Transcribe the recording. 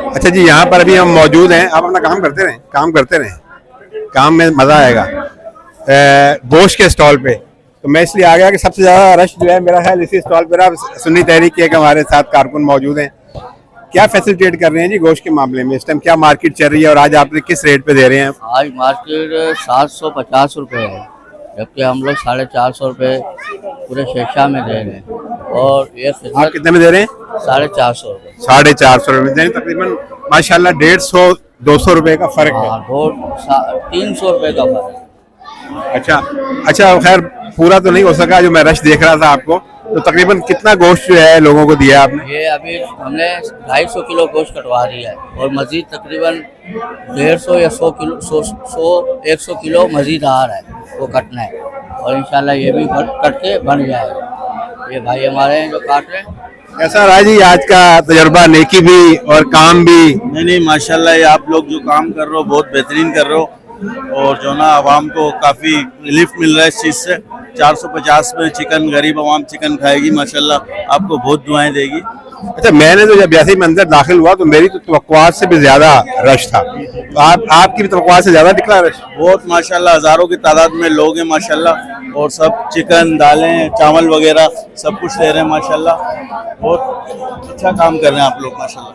अच्छा जी, यहाँ पर अभी हम मौजूद हैं। आप अपना काम करते रहें, काम करते रहें, काम में मज़ा आएगा। गोश्त के स्टॉल पे तो मैं इसलिए आ गया कि सबसे ज़्यादा रश जो है मेरा ख्याल इसी स्टॉल पर। आप सुन्नी तहरीक के हमारे साथ कारकुन मौजूद हैं। क्या फैसिलिटेट कर रहे हैं जी गोश्त के मामले में? इस टाइम क्या मार्केट चल रही है और आज आपने किस रेट पे दे रहे हैं? आज मार्केट 750 रुपये है, जबकि हम लोग 450 रुपये पूरे शेषा में दे रहे हैं। और ये आप कितने में दे रहे हैं? 450 रुपये। 450 तकरीबन माशाल्लाह 150-200 रुपए का फर्क है। हाँ, 300 रुपये का फर्क है। अच्छा अच्छा, खैर पूरा तो नहीं हो सका जो मैं रश देख रहा था आपको। तो तकरीबन कितना गोश्त जो है लोगों को दिया आपने? ये अभी हमने 250 किलो गोश्त कटवा दिया है और मजीद तकरीबन 150 या 100 किलो मजीद आ रहा है, वो कटना है। और इंशाल्लाह ये भी कट के बन जाएगा। ये भाई हमारे हैं जो काट रहे हैं। कैसा रहा जी आज का तजर्बा? नेकी भी और काम भी? नहीं, माशाल्लाह ये आप लोग जो काम कर रहे हो बहुत बेहतरीन कर रहे हो। और जो ना आवाम को काफ़ी रिलीफ मिल रहा है इस चीज़ से। 450 में चिकन, गरीब आवाम चिकन खाएगी, माशाल्लाह आपको बहुत दुआएं देगी। अच्छा, मैंने तो जब जैसे ही मंदिर दाखिल हुआ तो मेरी तो तवक्कुआत से भी ज्यादा रश था। तो आपकी भी तवक्कुआत से ज्यादा निकला रश? बहुत माशाल्लाह, हज़ारों की तादाद में लोग हैं माशाल्लाह। और सब चिकन, दालें, चावल वगैरह सब कुछ ले रहे हैं माशाल्लाह। बहुत अच्छा काम कर रहे हैं आप लोग माशाल्लाह।